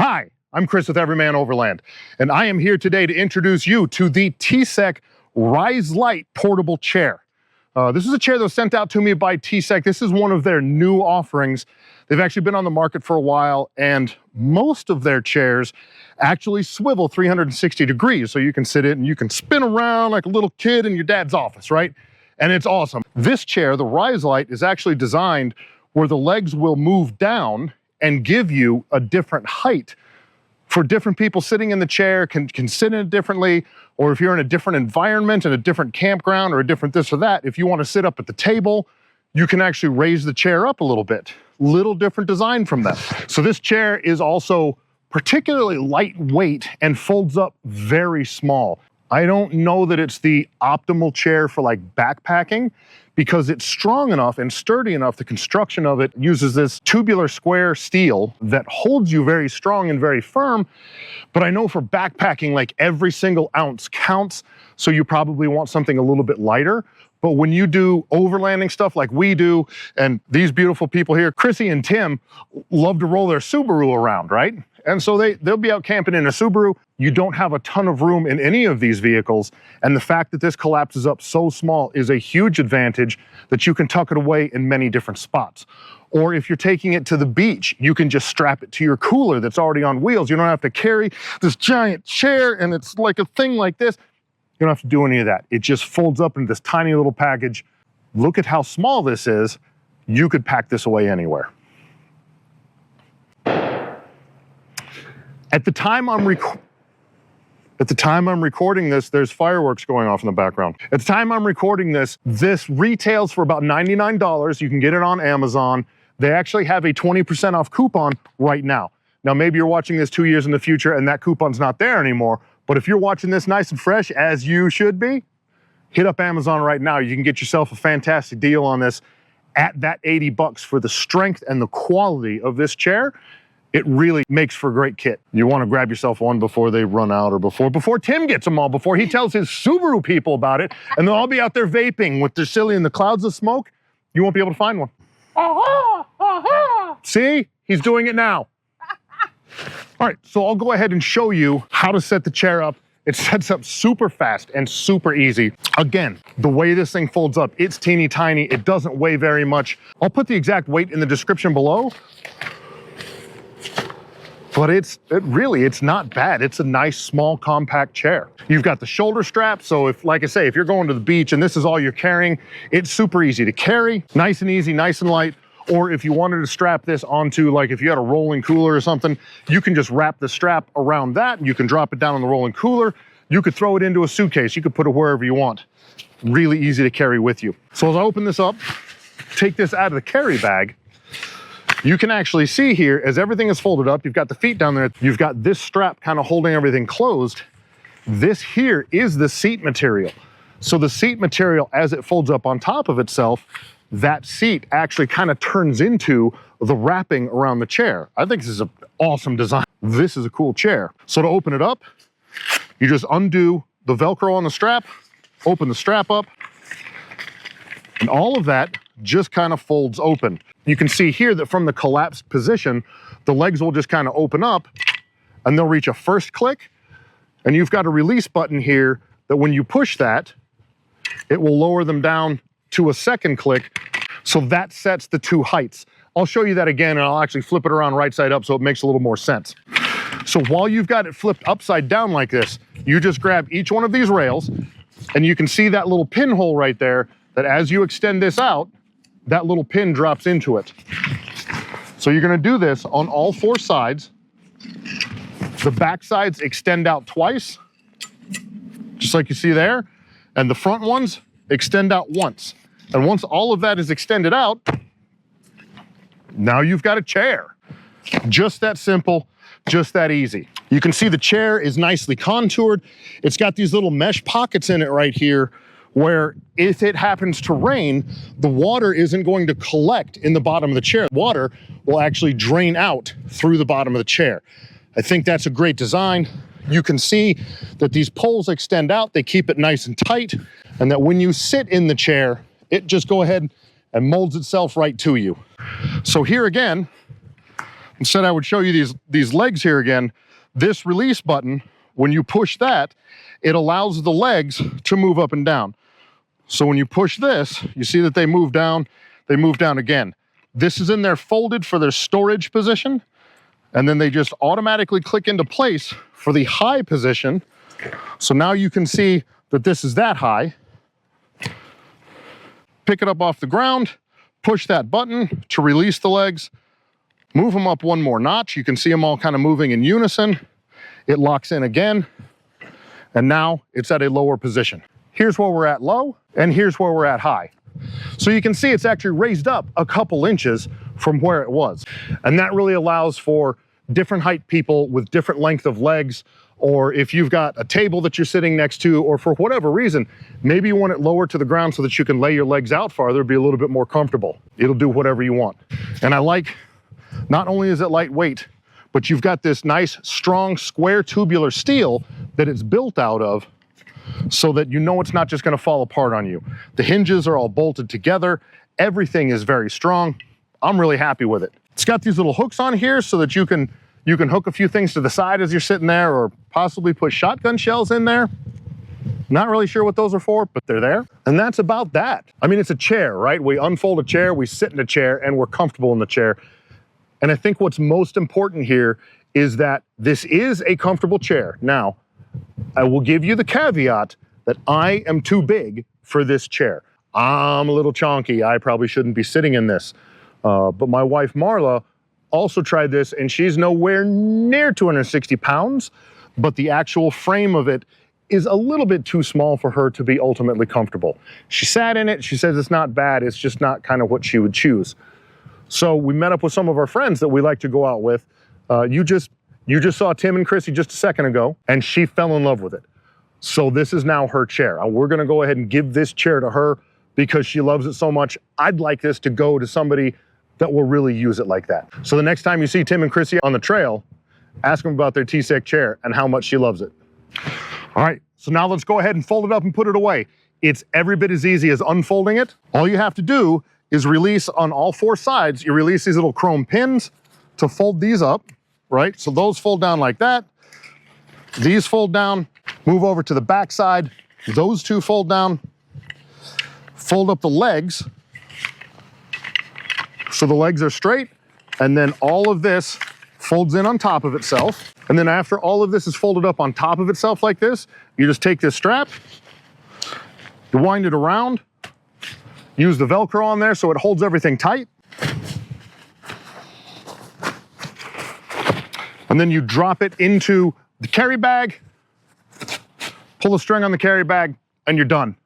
Hi, I'm Chris with Everyman Overland, and I am here today to introduce you to the TCEK Riselite portable chair. This is a chair that was sent out to me by TCEK. This is one of their new offerings. They've actually been on the market for a while, and most of their chairs actually swivel 360 degrees, so you can sit in and you can spin around like a little kid in your dad's office, right? And it's awesome. This chair, the Riselite, is actually designed where the legs will move down and give you a different height for different people sitting in the chair, can sit in it differently, or if you're in a different environment, in a different campground, or a different this or that, if you want to sit up at the table, you can actually raise the chair up a little bit. Little different design from them. So this chair is also particularly lightweight and folds up very small. I don't know that it's the optimal chair for like backpacking, because it's strong enough and sturdy enough. The construction of it uses this tubular square steel that holds you very strong and very firm. But I know for backpacking, like every single ounce counts. So you probably want something a little bit lighter. But when you do overlanding stuff like we do, and these beautiful people here, Chrissy and Tim, love to roll their Subaru around, right? And so they'll be out camping in a Subaru. You don't have a ton of room in any of these vehicles. And the fact that this collapses up so small is a huge advantage that you can tuck it away in many different spots. Or if you're taking it to the beach, you can just strap it to your cooler that's already on wheels. You don't have to carry this giant chair and it's like a thing like this. You don't have to do any of that. It just folds up into this tiny little package. Look at how small this is. You could pack this away anywhere. At the time I'm recording this, there's fireworks going off in the background. At the time I'm recording this, this retails for about $99. You can get it on Amazon. They actually have a 20% off coupon right now. Now, maybe you're watching this 2 years in the future and that coupon's not there anymore, but if you're watching this nice and fresh, as you should be, hit up Amazon right now. You can get yourself a fantastic deal on this at that 80 bucks for the strength and the quality of this chair. It really makes for a great kit. You want to grab yourself one before they run out, or before Tim gets them all, before he tells his Subaru people about it, and they'll all be out there vaping with their silly in the clouds of smoke. You won't be able to find one. See? He's doing it now. All right, so I'll go ahead and show you how to set the chair up. It sets up super fast and super easy. Again, the way this thing folds up, it's teeny tiny. It doesn't weigh very much. I'll put the exact weight in the description below. But it's not bad. It's a nice, small, compact chair. You've got the shoulder strap, so if, like I say, if you're going to the beach and this is all you're carrying, it's super easy to carry, nice and easy, nice and light. Or if you wanted to strap this onto, like if you had a rolling cooler or something, you can just wrap the strap around that and you can drop it down on the rolling cooler. You could throw it into a suitcase. You could put it wherever you want. Really easy to carry with you. So as I open this up, take this out of the carry bag, you can actually see here, as everything is folded up, you've got the feet down there, you've got this strap kind of holding everything closed. This here is the seat material. So the seat material, as it folds up on top of itself, that seat actually kind of turns into the wrapping around the chair. I think this is an awesome design. This is a cool chair. So to open it up, you just undo the Velcro on the strap, open the strap up, and all of that just kind of folds open. You can see here that from the collapsed position, the legs will just kind of open up and they'll reach a first click. And you've got a release button here that when you push that, it will lower them down to a second click. So that sets the two heights. I'll show you that again, and I'll actually flip it around right side up so it makes a little more sense. So while you've got it flipped upside down like this, you just grab each one of these rails and you can see that little pinhole right there, that as you extend this out, that little pin drops into it. So you're gonna do this on all four sides. The back sides extend out twice, just like you see there, and the front ones extend out once. And once all of that is extended out, now you've got a chair. Just that simple, just that easy. You can see the chair is nicely contoured. It's got these little mesh pockets in it right here, where if it happens to rain, the water isn't going to collect in the bottom of the chair. Water will actually drain out through the bottom of the chair. I think that's a great design. You can see that these poles extend out, they keep it nice and tight, and that when you sit in the chair, it just go ahead and molds itself right to you. So here again, Instead, I would show you these legs here again. This release button, when you push that, it allows the legs to move up and down. So when you push this, you see that they move down again. This is in there folded for their storage position, and then they just automatically click into place for the high position. So now you can see that this is that high. Pick it up off the ground, push that button to release the legs, move them up one more notch. You can see them all kind of moving in unison. It locks in again, and now it's at a lower position. Here's where we're at low, and here's where we're at high. So you can see it's actually raised up a couple inches from where it was. And that really allows for different height people with different length of legs, or if you've got a table that you're sitting next to, or for whatever reason, maybe you want it lower to the ground so that you can lay your legs out farther, be a little bit more comfortable. It'll do whatever you want. And I like, not only is it lightweight, but you've got this nice, strong, square tubular steel that it's built out of, so that you know it's not just going to fall apart on you. The hinges are all bolted together. Everything is very strong. I'm really happy with it. It's got these little hooks on here so that you can hook a few things to the side as you're sitting there, or possibly put shotgun shells in there. Not really sure what those are for, but they're there. And that's about that. I mean, it's a chair, right? We unfold a chair, we sit in a chair, and we're comfortable in the chair. And I think what's most important here is that this is a comfortable chair. Now, I will give you the caveat that I am too big for this chair. I'm a little chonky. I probably shouldn't be sitting in this. But my wife, Marla, also tried this, and she's nowhere near 260 pounds, but the actual frame of it is a little bit too small for her to be ultimately comfortable. She sat in it. She says it's not bad. It's just not kind of what she would choose. So we met up with some of our friends that we like to go out with. You just saw Tim and Chrissy just a second ago, and she fell in love with it. So this is now her chair. We're gonna go ahead and give this chair to her because she loves it so much. I'd like this to go to somebody that will really use it like that. So the next time you see Tim and Chrissy on the trail, ask them about their TCEK chair and how much she loves it. All right, so now let's go ahead and fold it up and put it away. It's every bit as easy as unfolding it. All you have to do is release on all four sides. You release these little chrome pins to fold these up, right? So those fold down like that. These fold down, move over to the back side. Those two fold down. Fold up the legs so the legs are straight, and then all of this folds in on top of itself. And then after all of this is folded up on top of itself like this, you just take this strap, you wind it around, use the Velcro on there so it holds everything tight. And then you drop it into the carry bag, pull the string on the carry bag, and you're done.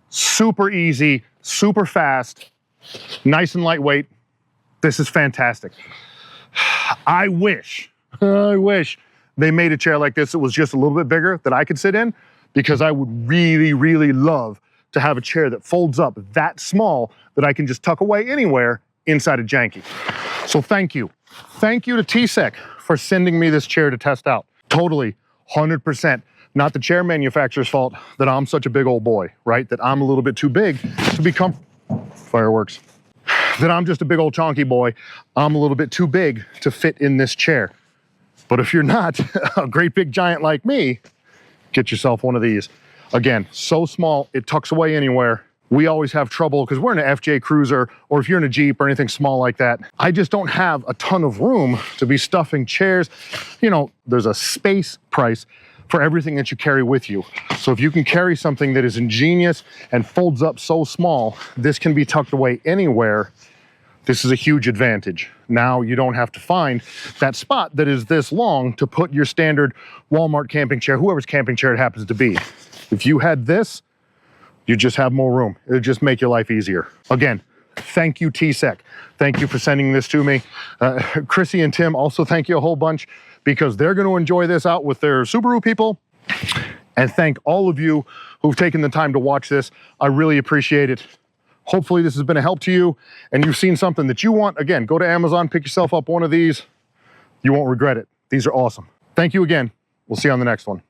Super easy, super fast, nice and lightweight. This is fantastic. I wish they made a chair like this that was just a little bit bigger that I could sit in, because I would really, really love to have a chair that folds up that small that I can just tuck away anywhere inside a janky. So thank you. Thank you to TCEK for sending me this chair to test out. Totally, 100%. Not the chair manufacturer's fault that I'm such a big old boy, right? That I'm a little bit too big to be fireworks. That I'm just a big old chonky boy. I'm a little bit too big to fit in this chair. But if you're not a great big giant like me, get yourself one of these. Again, so small, it tucks away anywhere. We always have trouble because we're in an FJ Cruiser, or if you're in a Jeep or anything small like that, I just don't have a ton of room to be stuffing chairs. You know, there's a space price for everything that you carry with you. So if you can carry something that is ingenious and folds up so small, this can be tucked away anywhere. This is a huge advantage. Now you don't have to find that spot that is this long to put your standard Walmart camping chair, whoever's camping chair it happens to be. If you had this, you just have more room. It would just make your life easier. Again, thank you, TCEK. Thank you for sending this to me. Chrissy and Tim, also thank you a whole bunch, because they're going to enjoy this out with their Subaru people. And thank all of you who've taken the time to watch this. I really appreciate it. Hopefully this has been a help to you and you've seen something that you want. Again, go to Amazon, pick yourself up one of these. You won't regret it. These are awesome. Thank you again. We'll see you on the next one.